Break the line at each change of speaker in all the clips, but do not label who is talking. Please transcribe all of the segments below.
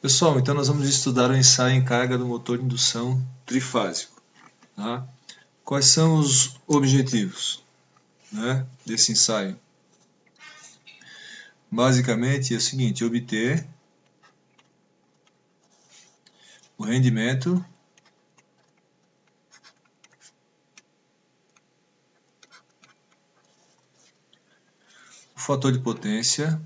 Pessoal, então nós vamos estudar o ensaio em carga do motor de indução trifásico. Tá? Quais são os objetivos, né, desse ensaio? Basicamente é o seguinte: obter o rendimento o fator de potência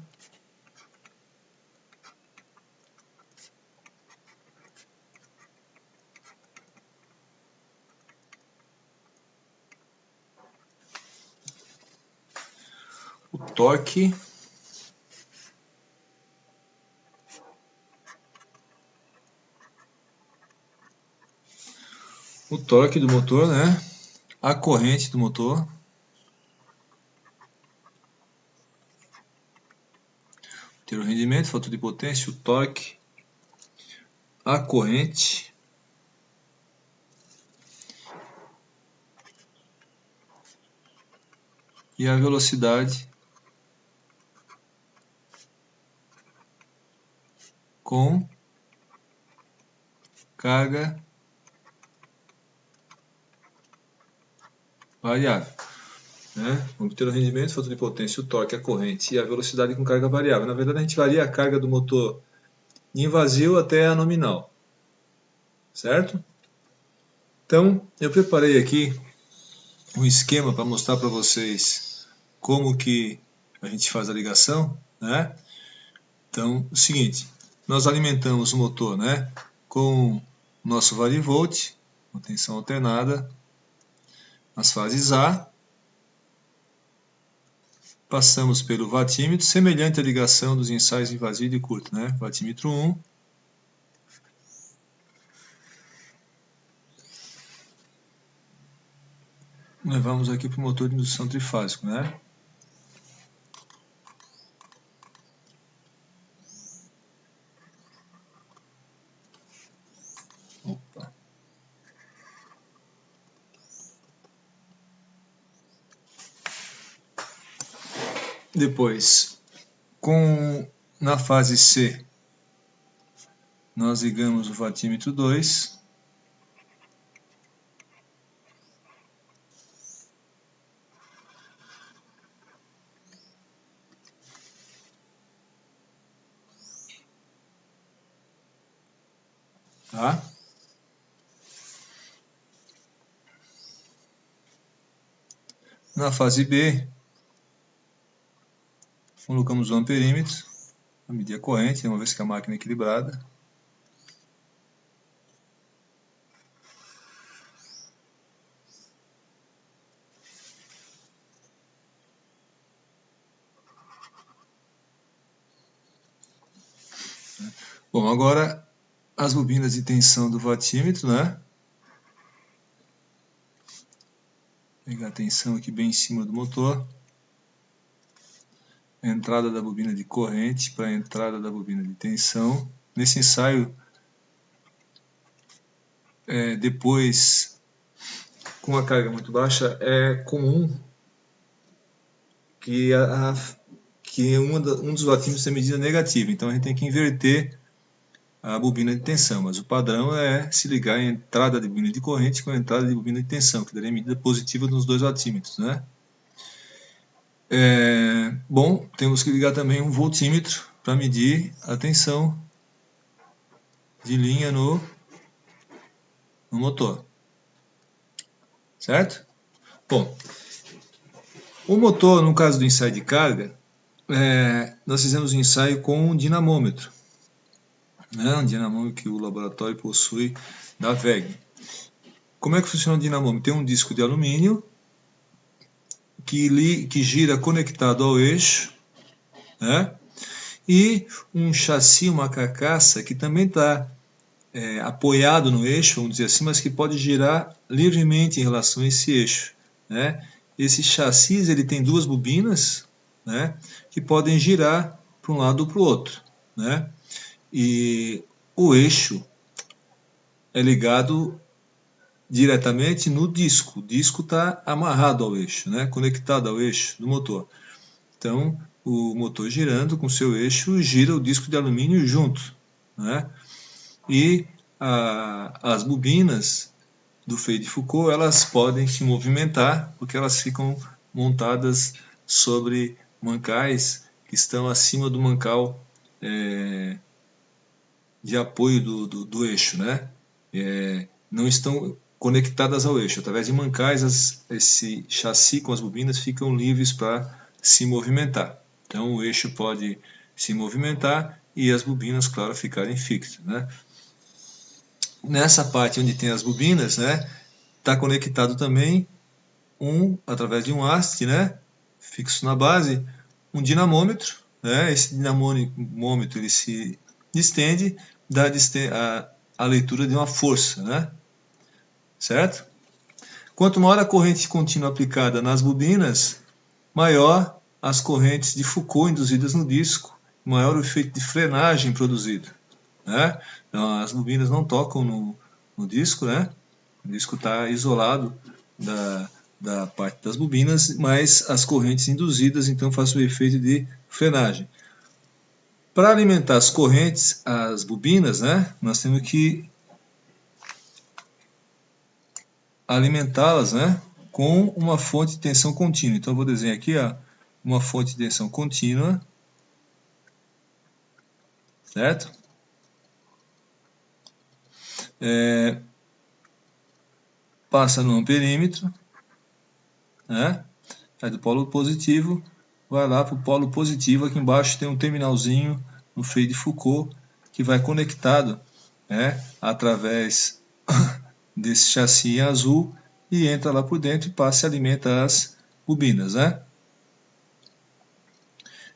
o torque do motor, né? A corrente do motor, ter o rendimento, o fator de potência, o torque, a corrente e a velocidade com carga variável. Né? Obter o rendimento, o fator de potência, o torque, a corrente e a velocidade com carga variável. Na verdade, a gente varia a carga do motor em vazio até a nominal. Certo? Então, eu preparei aqui um esquema para mostrar para vocês como que a gente faz a ligação, né? Então, o seguinte, nós alimentamos o motor, né, com o nosso varivolt, com tensão alternada, nas fases A, passamos pelo vatímetro, semelhante à ligação dos ensaios em vazio e de curto, né? Vatímetro 1, levamos aqui para o motor de indução trifásico, né? Opa. Depois, na fase C, nós ligamos o vatímetro 2, tá? Na fase B, colocamos o amperímetro para medir a corrente, uma vez que a máquina é equilibrada. Bom, agora as bobinas de tensão do vatímetro, né? Vou pegar a tensão aqui bem em cima do motor. A entrada da bobina de corrente para a entrada da bobina de tensão. Nesse ensaio, depois, com a carga muito baixa, é comum que, um dos vatímetros tenha medida negativa. Então a gente tem que inverter a bobina de tensão, mas o padrão é se ligar a entrada de bobina de corrente com a entrada de bobina de tensão, que daria medida positiva nos dois vatímetros, né? Bom, temos que ligar também um voltímetro para medir a tensão de linha no motor. Certo? Bom, o motor, no caso do ensaio de carga, nós fizemos um ensaio com um dinamômetro. Né? Um dinamômetro que o laboratório possui da WEG. Como é que funciona o dinamômetro? Tem um disco de alumínio que gira conectado ao eixo, né? E um chassi, uma carcaça que também está apoiado no eixo, vamos dizer assim, mas que pode girar livremente em relação a esse eixo, né? Esse chassi ele tem duas bobinas, né, que podem girar para um lado ou para o outro, né? E o eixo é ligado diretamente no disco. O disco está amarrado ao eixo, né, conectado ao eixo do motor. Então, o motor girando com seu eixo gira o disco de alumínio junto, né? E as bobinas do freio de Foucault, elas podem se movimentar, porque elas ficam montadas sobre mancais que estão acima do mancal de apoio do eixo, né? Não estão conectadas ao eixo. Através de mancais, esse chassi com as bobinas ficam livres para se movimentar. Então o eixo pode se movimentar e as bobinas, claro, ficarem fixas, né? Nessa parte onde tem as bobinas, né, está conectado também através de um haste, né, fixo na base, um dinamômetro, né? Esse dinamômetro ele se distende, dá a leitura de uma força, né? Certo? Quanto maior a corrente contínua aplicada nas bobinas, maior as correntes de Foucault induzidas no disco, maior o efeito de frenagem produzido, né? Então, as bobinas não tocam no disco, né? O disco está isolado da parte das bobinas, mas as correntes induzidas então fazem o efeito de frenagem. Para alimentar as correntes, as bobinas, né, nós temos que alimentá-las, né, com uma fonte de tensão contínua. Então eu vou desenhar aqui, ó, uma fonte de tensão contínua, certo? Passa no amperímetro, né? Sai do polo positivo, vai lá para o polo positivo. Aqui embaixo tem um terminalzinho no freio de Foucault que vai conectado, né, através desse chassi em azul e entra lá por dentro e passa e alimenta as bobinas, né?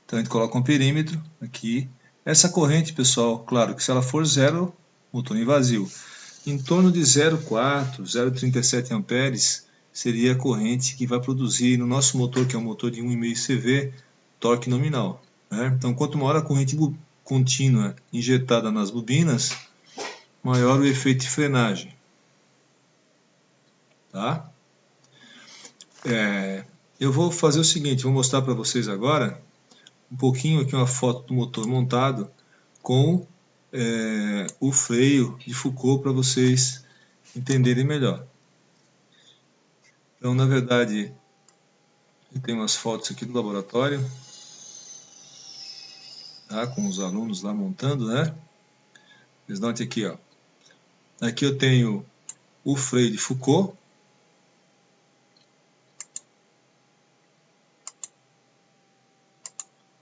Então a gente coloca um perímetro aqui. Essa corrente, pessoal, claro que se ela for zero, motor em vazio. Em torno de 0,4, 0,37 amperes seria a corrente que vai produzir no nosso motor, que é um motor de 1,5 CV, torque nominal, né? Então quanto maior a corrente contínua injetada nas bobinas, maior o efeito de frenagem. Tá? Eu vou fazer o seguinte, vou mostrar para vocês agora um pouquinho aqui uma foto do motor montado com o freio de Foucault para vocês entenderem melhor. Então, na verdade, eu tenho umas fotos aqui do laboratório, tá, com os alunos lá montando, né? Vocês notem aqui, ó. Aqui eu tenho o freio de Foucault.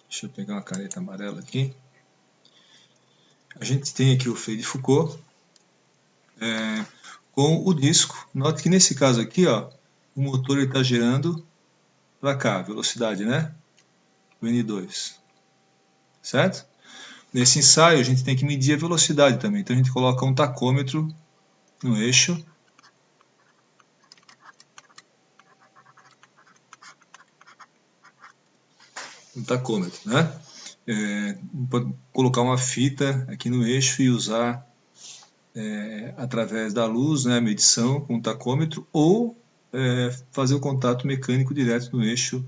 Deixa eu pegar uma caneta amarela aqui. A gente tem aqui o freio de Foucault com o disco. Note que nesse caso aqui, ó, o motor está girando para cá, velocidade, né? O N2. Certo? Nesse ensaio a gente tem que medir a velocidade também. Então a gente coloca um tacômetro no eixo. Um tacômetro, né? Pode colocar uma fita aqui no eixo e usar através da luz, né, a medição com o tacômetro, ou fazer o contato mecânico direto no eixo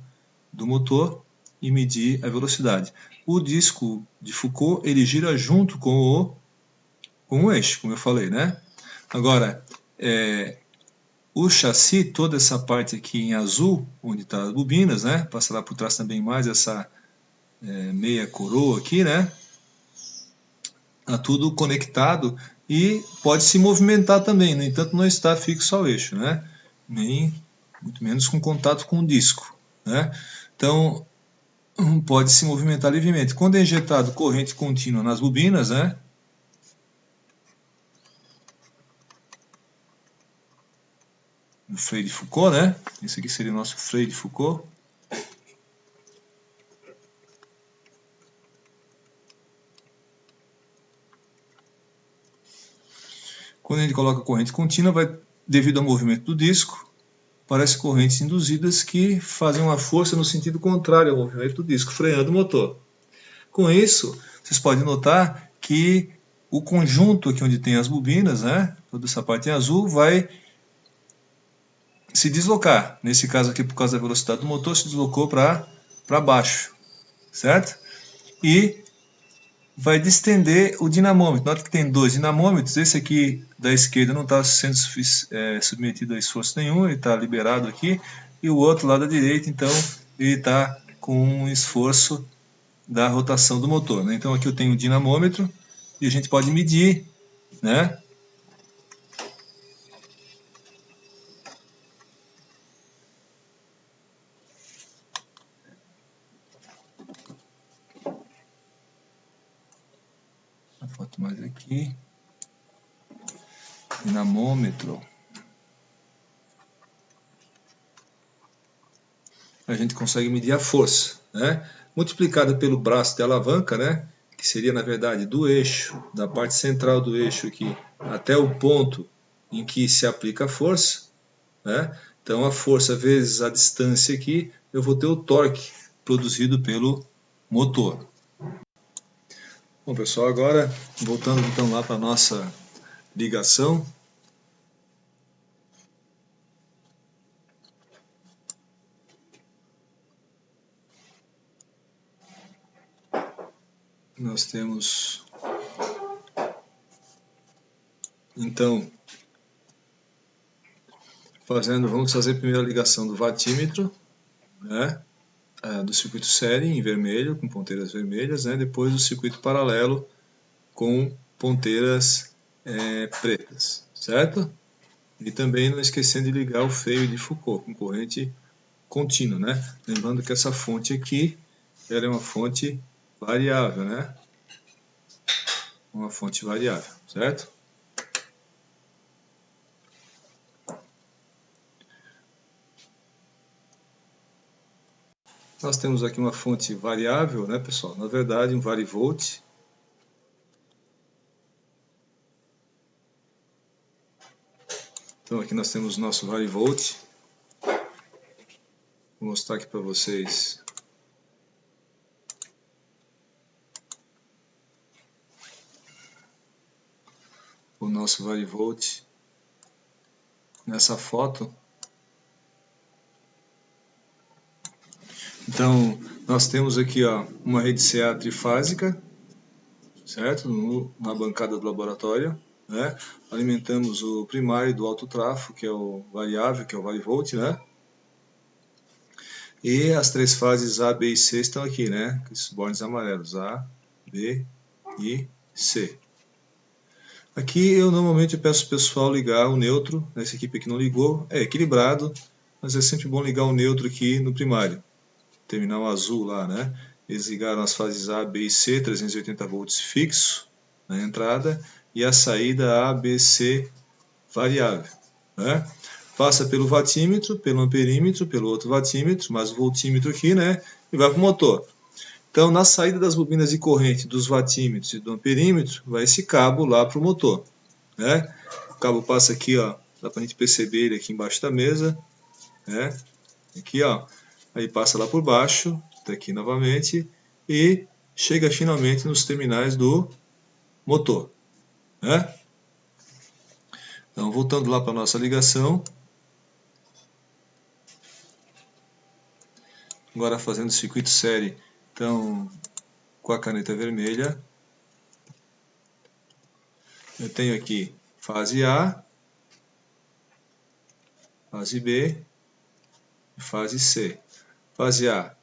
do motor e medir a velocidade. O disco de Foucault ele gira junto com o eixo, como eu falei, né? Agora, o chassi, toda essa parte aqui em azul, onde está as bobinas, né? Passará por trás também mais essa meia coroa aqui, né? Está tudo conectado e pode se movimentar também, no entanto não está fixo ao eixo, né? Nem muito menos com contato com o disco, né? Então pode se movimentar livremente. Quando é injetado corrente contínua nas bobinas, né? No freio de Foucault, né? Esse aqui seria o nosso freio de Foucault. Quando a gente coloca corrente contínua, devido ao movimento do disco, aparecem correntes induzidas que fazem uma força no sentido contrário ao movimento do disco, freando o motor. Com isso, vocês podem notar que o conjunto aqui onde tem as bobinas, né, toda essa parte em azul, vai se deslocar. Nesse caso aqui, por causa da velocidade do motor, se deslocou para baixo, certo? E vai distender o dinamômetro. Nota que tem 2 dinamômetros, esse aqui da esquerda não está sendo submetido a esforço nenhum, ele está liberado aqui, e o outro lá da direita, então, ele está com um esforço da rotação do motor, né? Então aqui eu tenho o dinamômetro, e a gente pode medir, né? Uma foto mais aqui. Dinamômetro. A gente consegue medir a força, né? Multiplicada pelo braço de alavanca, né? Que seria, na verdade, do eixo, da parte central do eixo aqui, até o ponto em que se aplica a força, né? Então, a força vezes a distância aqui, eu vou ter o torque produzido pelo motor. Bom, pessoal, agora, voltando então lá para a nossa ligação. Nós temos, então, vamos fazer a primeira ligação do watímetro, né? Do circuito série em vermelho, com ponteiras vermelhas, né? Depois do circuito paralelo com ponteiras pretas, certo? E também não esquecendo de ligar o freio de Foucault com corrente contínua, né? Lembrando que essa fonte aqui, ela é uma fonte variável, né? Uma fonte variável, certo? Nós temos aqui uma fonte variável, né, pessoal? Na verdade, um varivolt. Então aqui nós temos o nosso varivolt. Vou mostrar aqui para vocês. O nosso varivolt nessa foto. Então, nós temos aqui, ó, uma rede CA trifásica, certo? Na bancada do laboratório, né? Alimentamos o primário do alto tráfego, que é o variável, que é o varivolt, né? E as três fases A, B e C estão aqui, né? Esses bornes amarelos, A, B e C. Aqui eu normalmente peço o pessoal ligar o neutro, essa equipe aqui não ligou, é equilibrado, mas é sempre bom ligar o neutro aqui no primário. Terminal azul lá, né? Eles ligaram as fases A, B e C, 380 volts fixo na entrada, e a saída A, B, C variável, né? Passa pelo watímetro, pelo amperímetro, pelo outro watímetro, mais o voltímetro aqui, né? E vai para o motor. Então, na saída das bobinas de corrente dos watímetros e do amperímetro, vai esse cabo lá para o motor, né? O cabo passa aqui, ó, dá para a gente perceber ele aqui embaixo da mesa, né? Aqui, ó, aí passa lá por baixo, tá aqui novamente, e chega finalmente nos terminais do motor, né? Então, voltando lá para a nossa ligação, agora fazendo o circuito série, então, com a caneta vermelha, eu tenho aqui fase A, fase B e fase C. Fase A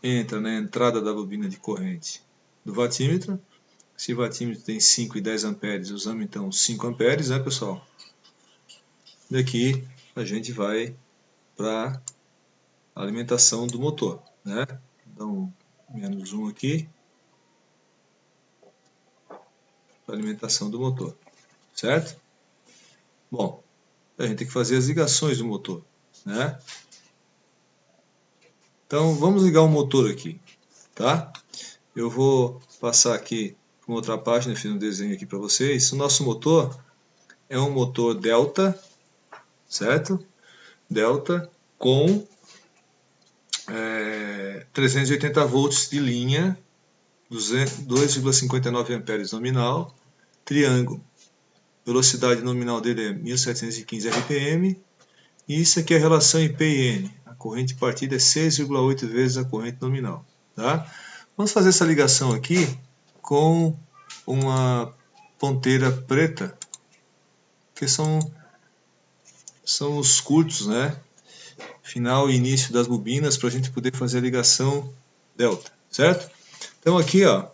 entra na entrada da bobina de corrente do watímetro. Se o watímetro tem 5 e 10 amperes, usamos então 5 amperes, né, pessoal? Daqui a gente vai para a alimentação do motor, né? Então, menos 1 aqui, para a alimentação do motor, certo? Bom, a gente tem que fazer as ligações do motor, né? Então, vamos ligar o motor aqui, tá? Eu vou passar aqui para outra página, fiz um desenho aqui para vocês. O nosso motor é um motor delta, certo? Delta com 380 volts de linha, 2,59 amperes nominal, triângulo. Velocidade nominal dele é 1715 RPM. E isso aqui é a relação IP e N. A corrente partida é 6,8 vezes a corrente nominal. Tá? Vamos fazer essa ligação aqui com uma ponteira preta, que são os curtos, né? Final e início das bobinas, para a gente poder fazer a ligação delta, certo? Então aqui, ó,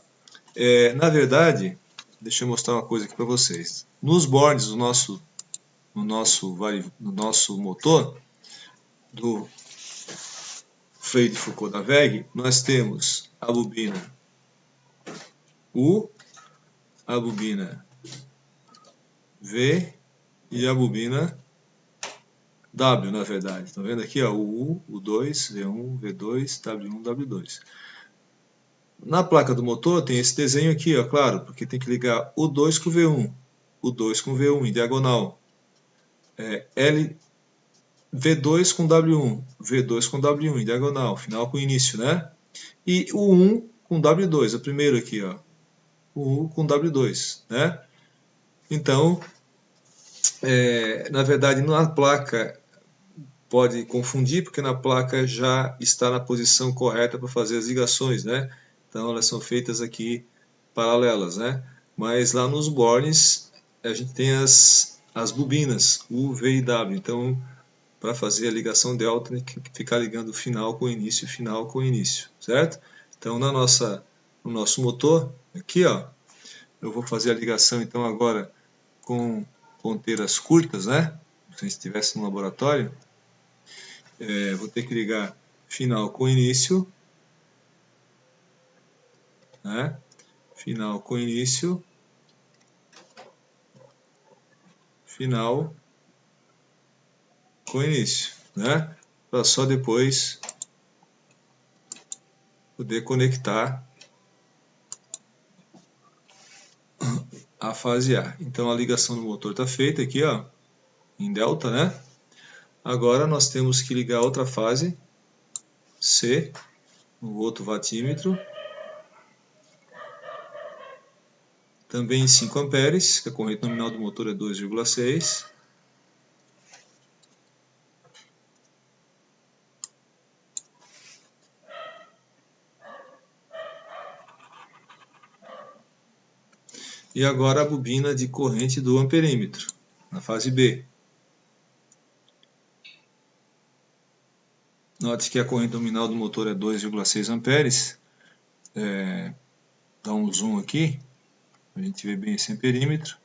na verdade, deixa eu mostrar uma coisa aqui para vocês. Nos bornes do nosso motor, do freio de Foucault da WEG, nós temos a bobina U, a bobina V e a bobina W, na verdade. Estão vendo aqui, ó, o U, o 2, V1, V2, W1, W2. Na placa do motor tem esse desenho aqui, ó, claro, porque tem que ligar o 2 com o V1, o 2 com o V1 em diagonal. V2 com W1, V2 com W1 em diagonal, final com início, né? E o 1 com W2, o primeiro aqui, ó, o 1 com W2, né? Então, na verdade, na placa pode confundir, porque na placa já está na posição correta para fazer as ligações, né? Então elas são feitas aqui paralelas, né? Mas lá nos bornes a gente tem as bobinas, U, V e W. Então, para fazer a ligação delta, tem que ficar ligando final com início e final com início, certo? Então, no nosso motor, aqui, ó, eu vou fazer a ligação então agora com ponteiras curtas, né? Se estivesse no laboratório, vou ter que ligar final com início, né? Final com início, final com início, né? Para só depois poder conectar a fase A. Então a ligação do motor está feita aqui, ó, em delta, né? Agora nós temos que ligar outra fase, C, no outro watímetro, também em 5 amperes, que a corrente nominal do motor é 2,6. E agora a bobina de corrente do amperímetro, na fase B. Note que a corrente nominal do motor é 2,6 amperes. Dá um zoom aqui, a gente vê bem esse amperímetro.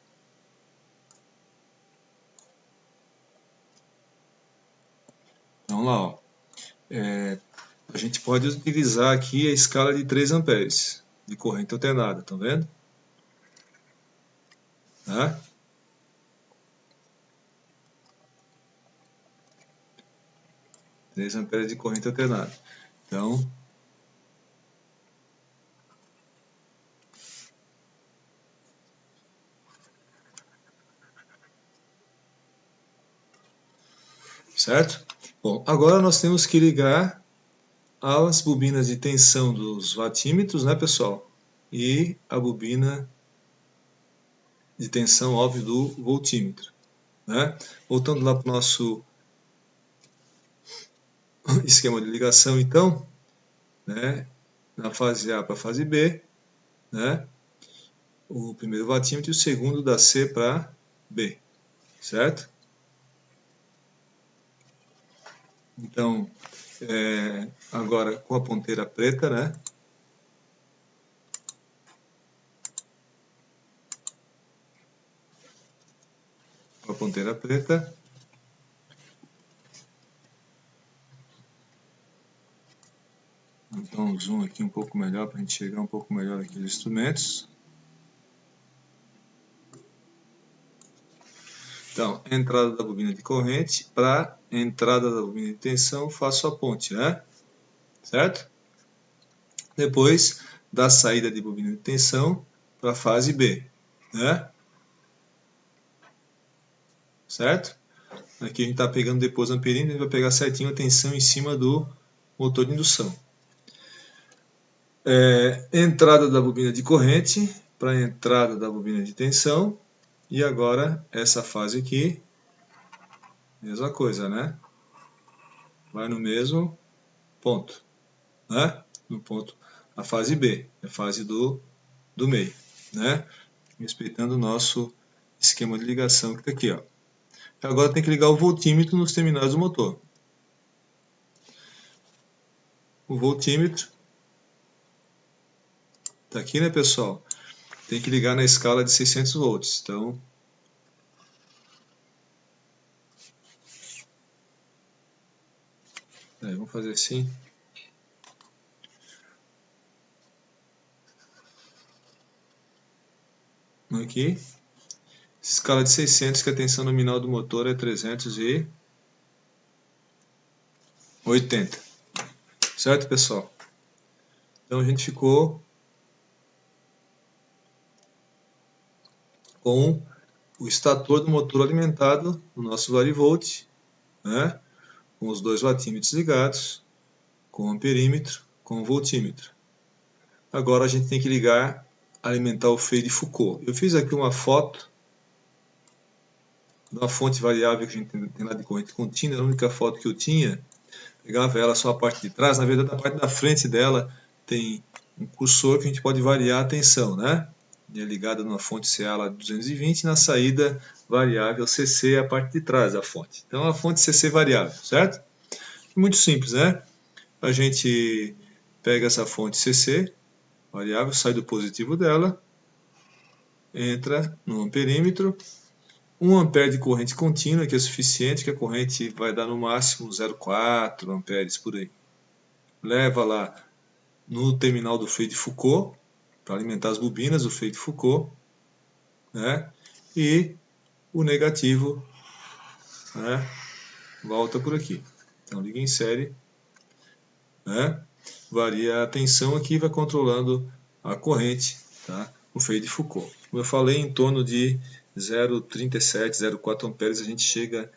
Então lá, ó, a gente pode utilizar aqui a escala de 3 amperes de corrente alternada, estão vendo? Tá? 3 amperes de corrente alternada. Então, certo? Bom, agora nós temos que ligar as bobinas de tensão dos watímetros, né, pessoal? E a bobina de tensão, óbvio, do voltímetro, né? Voltando lá para o nosso esquema de ligação, então, né? Na fase A para a fase B, né? O primeiro watímetro e o segundo da C para B, certo? Então, agora com a ponteira preta, né? Com a ponteira preta. Então, um zoom aqui um pouco melhor para a gente chegar um pouco melhor aqui nos instrumentos. Então, a entrada da bobina de corrente para a entrada da bobina de tensão, faço a ponte, né? Certo? Depois, da saída de bobina de tensão para a fase B, né? Certo? Aqui a gente está pegando depois o amperímetro, a gente vai pegar certinho a tensão em cima do motor de indução. Entrada da bobina de corrente para a entrada da bobina de tensão. E agora, essa fase aqui, mesma coisa, né? Vai no mesmo ponto, né? No ponto, a fase B, a fase do do meio, né? Respeitando o nosso esquema de ligação que está aqui, ó. Agora tem que ligar o voltímetro nos terminais do motor. O voltímetro está aqui, né, pessoal? Tem que ligar na escala de 600 volts. Então, vamos fazer assim. Aqui. Escala de 600, que a tensão nominal do motor é 380. Certo, pessoal? Então a gente ficou com o estator do motor alimentado no nosso varivolt, né? Com os dois watímetros ligados, com o amperímetro, com o voltímetro. Agora a gente tem que ligar, alimentar o freio de Foucault. Eu fiz aqui uma foto de uma fonte variável que a gente tem lá de corrente contínua, a única foto que eu tinha. Pegava ela só a parte de trás, na verdade a parte da frente dela tem um cursor que a gente pode variar a tensão, né? É ligada numa fonte CA lá de 220, na saída variável CC é a parte de trás da fonte. Então a fonte CC variável, certo? Muito simples, né? A gente pega essa fonte CC variável, sai do positivo dela, entra no amperímetro, 1 ampere de corrente contínua, que é suficiente, que a corrente vai dar no máximo 0,4 amperes por aí. Leva lá no terminal do freio de Foucault, para alimentar as bobinas do freio de Foucault, né? E o negativo, né, volta por aqui. Então liga em série, né? Varia a tensão aqui, vai controlando a corrente, tá? O freio de Foucault. Como eu falei, em torno de 0,37, 0,4 amperes a gente chega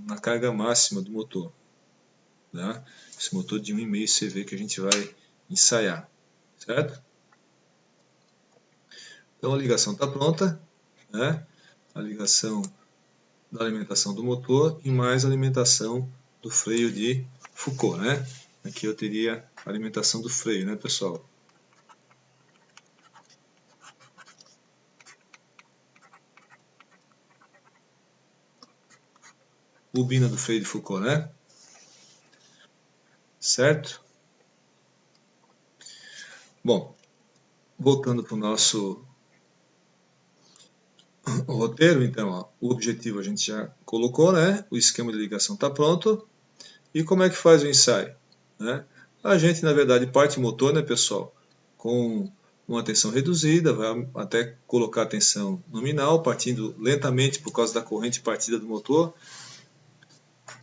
na carga máxima do motor, né? Esse motor de 1,5 CV que a gente vai ensaiar, certo? Então a ligação está pronta, né? A ligação da alimentação do motor e mais a alimentação do freio de Foucault, né? Aqui eu teria a alimentação do freio, né, pessoal? Bobina do freio de Foucault, né? Certo? Bom, voltando para o nosso roteiro, então, ó, o objetivo a gente já colocou, né? O esquema de ligação está pronto. E como é que faz o ensaio, né? A gente, na verdade, parte o motor, né, pessoal, com uma tensão reduzida, vai até colocar a tensão nominal, partindo lentamente por causa da corrente partida do motor.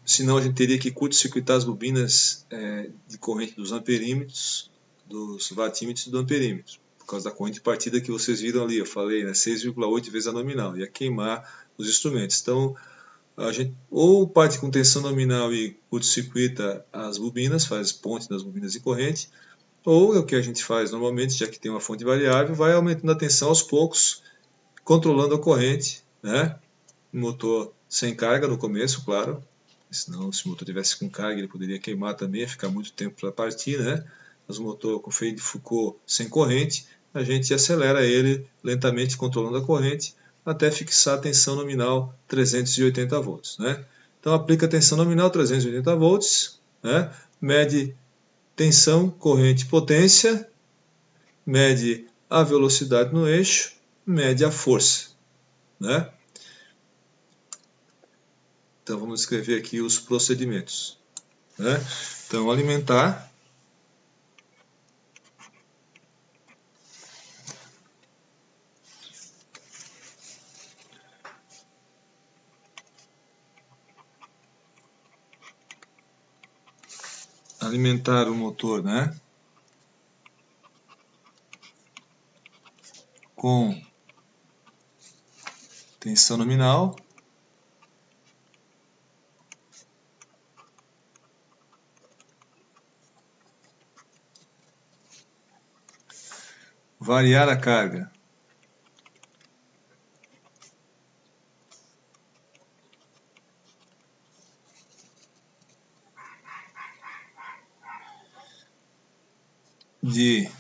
Senão a gente teria que curto-circuitar as bobinas de corrente dos amperímetros, dos watímetros e do amperímetro, por causa da corrente partida que vocês viram ali, eu falei, né, 6,8 vezes a nominal, ia queimar os instrumentos. Então, a gente ou parte com tensão nominal e curto-circuita as bobinas, faz ponte nas bobinas de corrente, ou é o que a gente faz normalmente, já que tem uma fonte variável, vai aumentando a tensão aos poucos, controlando a corrente, né? O motor sem carga no começo, claro, senão se o motor tivesse com carga ele poderia queimar também, ficar muito tempo para partir, né? Mas o motor com freio de Foucault sem corrente, a gente acelera ele lentamente controlando a corrente até fixar a tensão nominal 380 volts, né? Então aplica a tensão nominal 380 volts, né? Mede tensão, corrente, potência, mede a velocidade no eixo, mede a força, né? Então vamos escrever aqui os procedimentos, né? Então alimentar o motor, né? Com tensão nominal, variar a carga de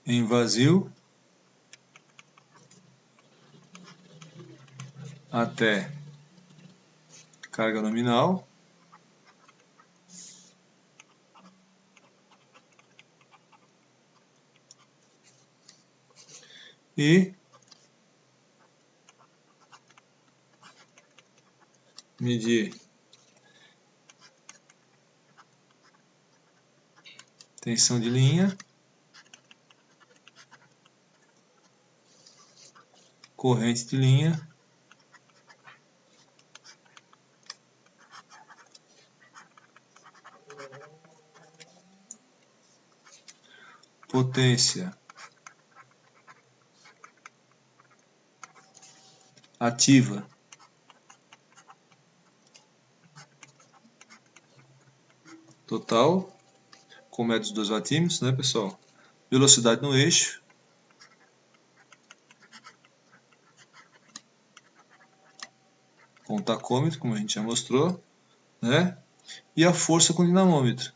em vazio até carga nominal e medir tensão de linha, corrente de linha, potência ativa total, com métodos 2 watímetros, né, pessoal? Velocidade no eixo, com o tacômetro, como a gente já mostrou, né? E a força com o dinamômetro,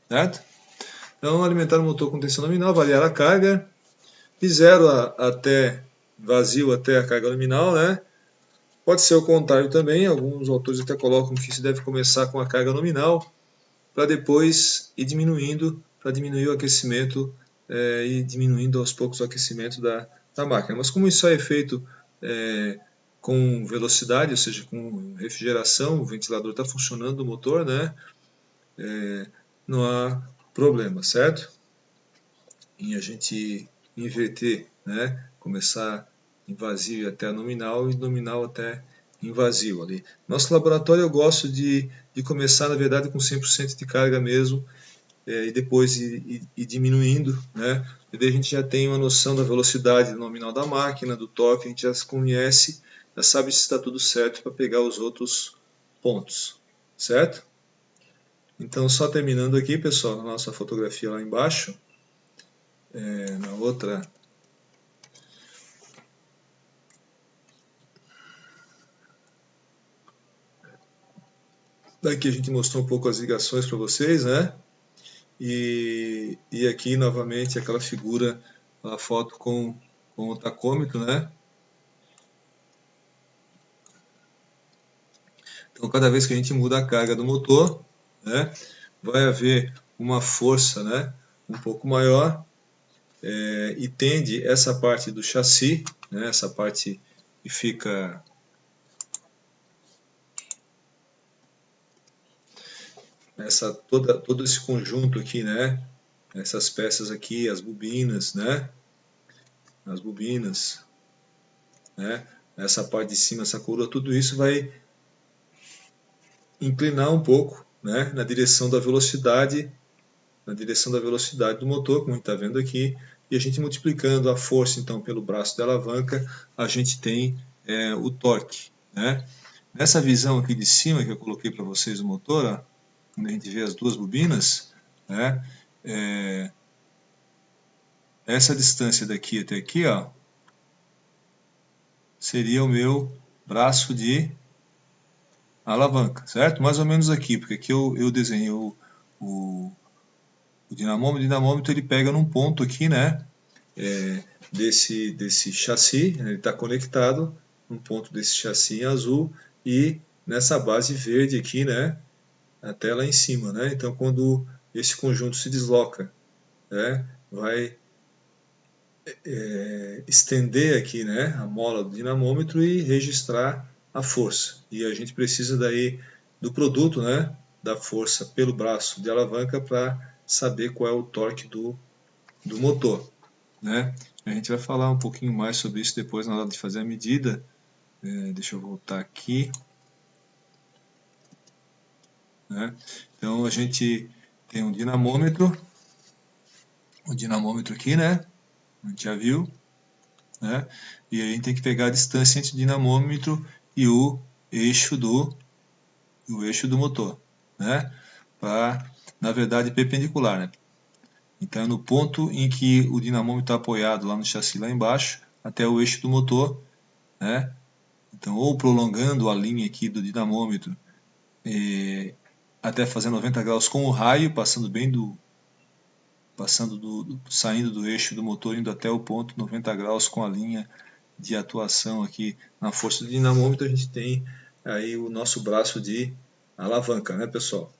certo? Então, alimentar o motor com tensão nominal, avaliar a carga, de 0 até vazio até a carga nominal, né? Pode ser o contrário também, alguns autores até colocam que se deve começar com a carga nominal, para depois ir diminuindo, para diminuir o aquecimento e diminuindo aos poucos o aquecimento da máquina. Mas como isso é feito com velocidade, ou seja, com refrigeração, o ventilador está funcionando, o motor, né? Não há problema, certo? Em a gente inverter, né? Começar em vazio até a nominal e nominal até em vazio ali. Nosso laboratório eu gosto de começar, na verdade, com 100% de carga mesmo, e depois ir diminuindo, né? E daí a gente já tem uma noção da velocidade nominal da máquina, do torque, a gente já se conhece, já sabe se está tudo certo para pegar os outros pontos, certo? Então, só terminando aqui, pessoal, a nossa fotografia lá embaixo, na outra... Daqui a gente mostrou um pouco as ligações para vocês, né? E aqui novamente aquela figura, a foto com o tacômetro, né? Então, cada vez que a gente muda a carga do motor, né, vai haver uma força, né, um pouco maior, e tende essa parte do chassi, né, essa parte que fica todo esse conjunto aqui, né, essas peças aqui, as bobinas, né, né, essa parte de cima, essa coroa, tudo isso vai inclinar um pouco, né, na direção da velocidade do motor, como a gente está vendo aqui, e a gente multiplicando a força então pelo braço da alavanca, a gente tem o torque, né? Nessa visão aqui de cima que eu coloquei para vocês o motor, ó, quando a gente vê as duas bobinas, né, essa distância daqui até aqui, ó, seria o meu braço de alavanca, certo? Mais ou menos aqui, porque aqui eu desenhei o dinamômetro ele pega num ponto aqui, né, desse chassi, ele está conectado num ponto desse chassi em azul e nessa base verde aqui, né, até lá em cima, né. Então, quando esse conjunto se desloca, né, vai estender aqui, né, a mola do dinamômetro e registrar a força. E a gente precisa daí do produto, né, da força pelo braço de alavanca para saber qual é o torque do motor, né? A gente vai falar um pouquinho mais sobre isso depois na hora de fazer a medida. Deixa eu voltar aqui, né? Então a gente tem um dinamômetro aqui, né? A gente já viu, né? E aí a gente tem que pegar a distância entre o dinamômetro e o eixo do motor, né? Para, na verdade, perpendicular, né? Então, no ponto em que o dinamômetro está apoiado lá no chassi lá embaixo, até o eixo do motor, né? Então, ou prolongando a linha aqui do dinamômetro até fazer 90 graus com o raio, saindo do eixo do motor, indo até o ponto 90 graus com a linha de atuação aqui na força do dinamômetro. A gente tem aí o nosso braço de alavanca, né, pessoal?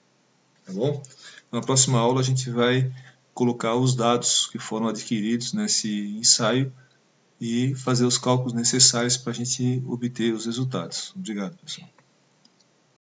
Tá bom? Na próxima aula a gente vai colocar os dados que foram adquiridos nesse ensaio e fazer os cálculos necessários para a gente obter os resultados. Obrigado, pessoal.